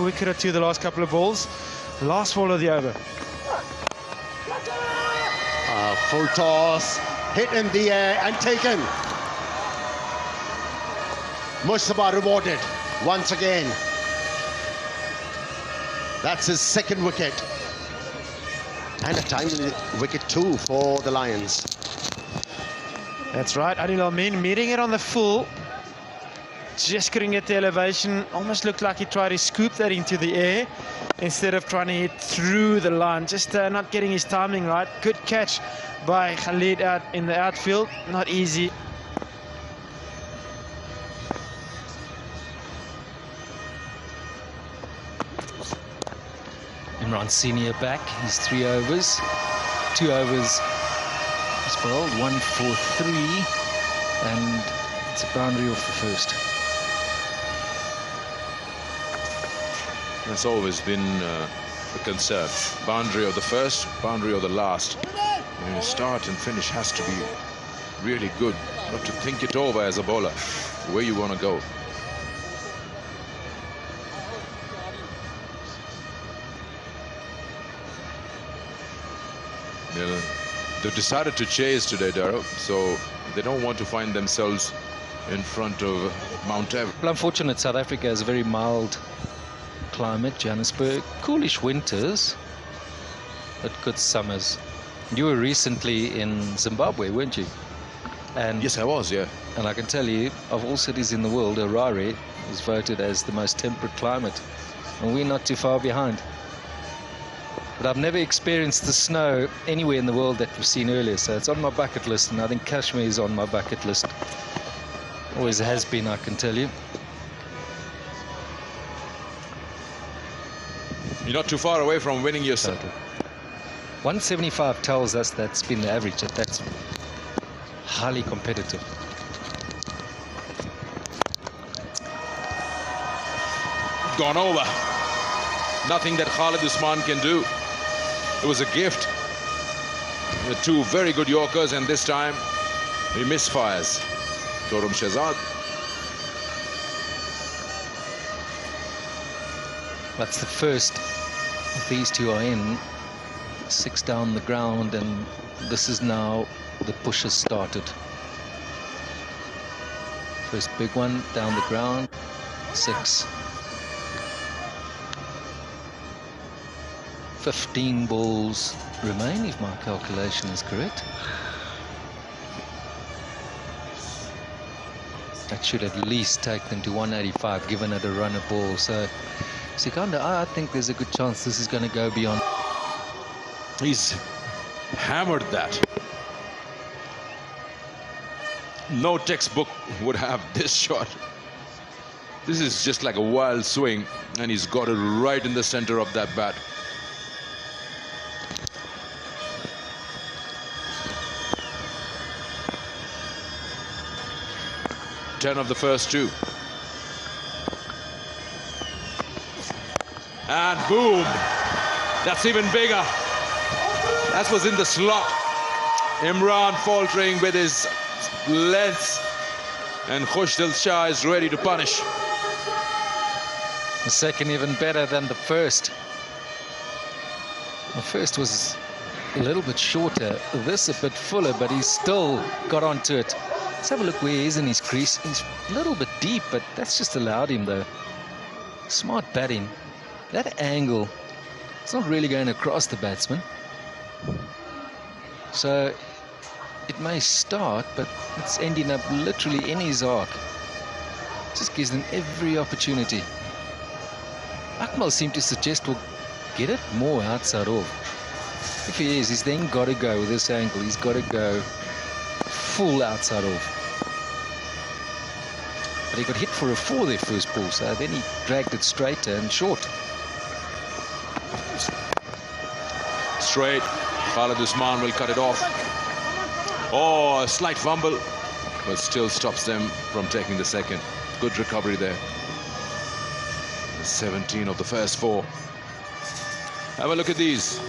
wicket or two the last couple of balls. Last ball of the over. Full toss, hit in the air and taken. Mushtaba rewarded once again. That's his second wicket. And a timely wicket too for the Lions. That's right, Adil Amin meeting it on the full. Just couldn't get the elevation. Almost looked like he tried to scoop that into the air instead of trying to hit through the line. Just not getting his timing right. Good catch by Khalid out in the outfield. Not easy. Imran Senior back. He's 3 overs. 2 overs as well. 1 for 3. And it's a boundary off the first. That's always been a concern. Boundary of the first, boundary of the last. Your start and finish has to be really good. You have to think it over as a bowler, where you want to go. They've decided to chase today, Darrow, so they don't want to find themselves in front of Mount Everest. Well, unfortunate, South Africa has a very mild climate. Johannesburg, coolish winters, but good summers. You were recently in Zimbabwe, weren't you? And yes, I was, yeah. And I can tell you, of all cities in the world, Harare was voted as the most temperate climate, and we're not too far behind. But I've never experienced the snow anywhere in the world that we've seen earlier, so it's on my bucket list, and I think Kashmir is on my bucket list. Always has been, I can tell you. You're not too far away from winning your set. 175 tells us that's been the average. That's highly competitive. Gone over. Nothing that Khalid Usman can do. It was a gift. The 2 very good Yorkers, and this time he misfires. Torum Shahzad. That's the first these 2 are in. 6 down the ground, and this is now the push has started. First big one down the ground. 6. 15 balls remain, if my calculation is correct. That should at least take them to 185, given it a runner ball. So Sikandar, I think there's a good chance this is going to go beyond. He's hammered that. No textbook would have this shot. This is just like a wild swing, and he's got it right in the center of that bat. Ten of the first 2. And boom! That's even bigger. That was in the slot. Imran faltering with his length, and Khushdil Shah is ready to punish. The second even better than the first. The first was a little bit shorter, this a bit fuller, but he's still got onto it. Let's have a look where he is in his crease. He's a little bit deep, but that's just allowed him though. Smart batting. That angle, it's not really going across the batsman. So it may start, but it's ending up literally in his arc. Just gives them every opportunity. Akmal seemed to suggest we'll get it more outside off. If he is, he's then got to go with this angle. He's got to go full outside off. But he got hit for a 4 there first ball, so then he dragged it straight and short. Straight. Khalid Usman will cut it off. Oh, a slight fumble, but still stops them from taking the second. Good recovery there. 17 of the first 4. Have a look at these.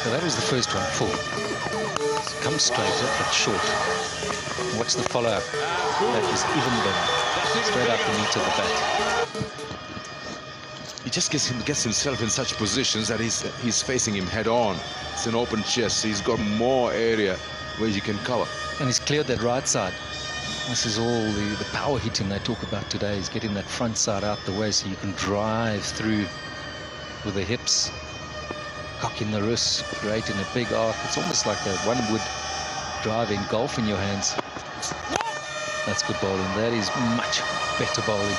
So that was the first one, 4. Comes straight but short. Watch the follow-up. That was even better. Straight up and into the bat. he just gets himself in such positions that he's facing him head on. It's an open chest, so he's got more area where you can cover. And he's cleared that right side. This is all the power hitting they talk about today. He's getting that front side out the way so you can drive through with the hips, cocking the wrists, creating a big arc. It's almost like one would drive in golf in your hands. That's good bowling. That is much better bowling.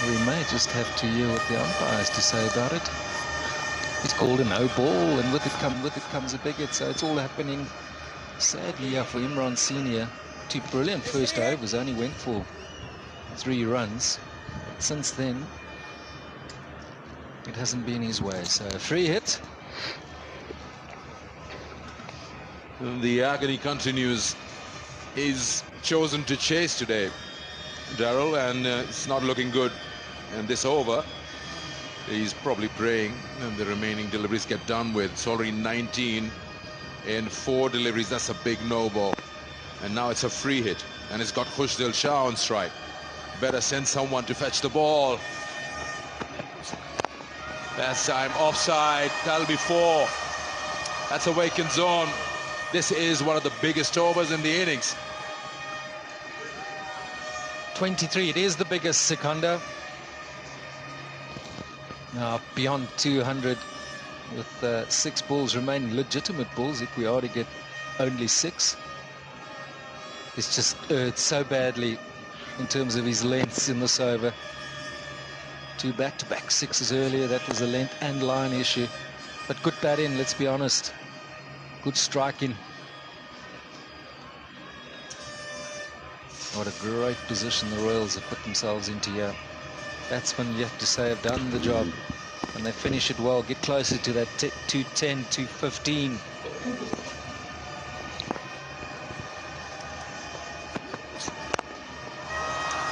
We may just have to hear what the umpires to say about it. It's called a no ball, and with it comes a big hit. So it's all happening sadly for Imran Senior. 2 brilliant first overs, only went for 3 runs. But since then, it hasn't been his way. So free hit. The agony continues. He's chosen to chase today, Darrell, and it's not looking good. And this over, he's probably praying and the remaining deliveries get done with. It's already 19 in 4 deliveries. That's a big no ball. And now it's a free hit, and it's got Khushdil Shah on strike. Better send someone to fetch the ball. Last time offside. That'll be 4. That's a vacant zone. This is one of the biggest overs in the innings. 23, it is the biggest, Sikandar. Now beyond 200 with 6 balls remaining, legitimate balls if we are to get only 6. It's just erred so badly in terms of his lengths in this over. 2 back-to-back 6s earlier, that was a length and line issue. But good batting, let's be honest. Good striking. What a great position the Royals have put themselves into here. Batsmen, you have to say, have done the job. And they finish it well, get closer to that 210, 215.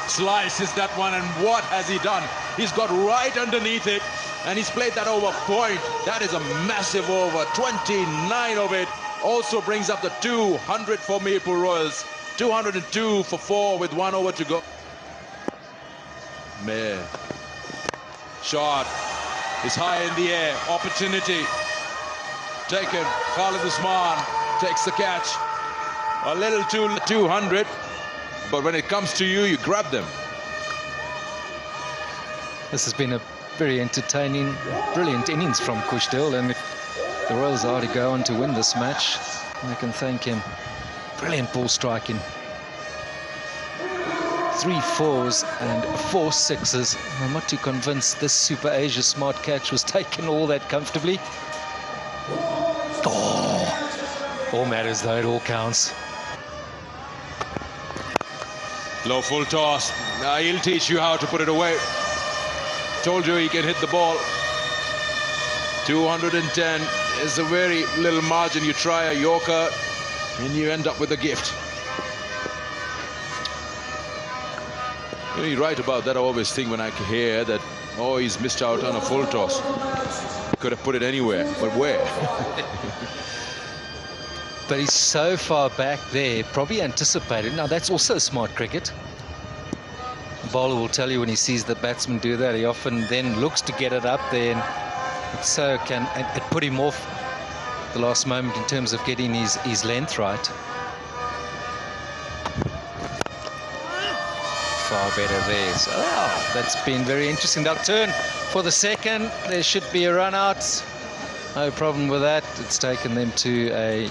Slices that one, and what has he done? He's got right underneath it, and he's played that over point. That is a massive over. 29 of it. Also brings up the 200 for Mirpur Royals. 202 for 4 with 1 over to go. Mayor. Shot is high in the air. Opportunity taken. Khalid Usman takes the catch. A little too 200, but when it comes to you, you grab them. This has been a very entertaining, brilliant innings from Khushdil, and if the Royals are to go on to win this match, they can thank him. Brilliant ball striking. 3 4s and 4 6s. I'm not too convinced this Super Asia smart catch was taken all that comfortably. Oh, all matters though, it all counts. Low full toss. Now he'll teach you how to put it away. Told you he can hit the ball. 210 is a very little margin. You try a Yorker and you end up with a gift. You know, you're right about that. I always think when I hear that, oh, he's missed out on a full toss. Could have put it anywhere, but where? But he's so far back there, probably anticipated. Now, that's also smart cricket. The bowler will tell you when he sees the batsman do that, he often then looks to get it up there, and it put him off the last moment in terms of getting his length right. Far better there. So, that's been very interesting. They'll turn for the second. There should be a run out. No problem with that. It's taken them to a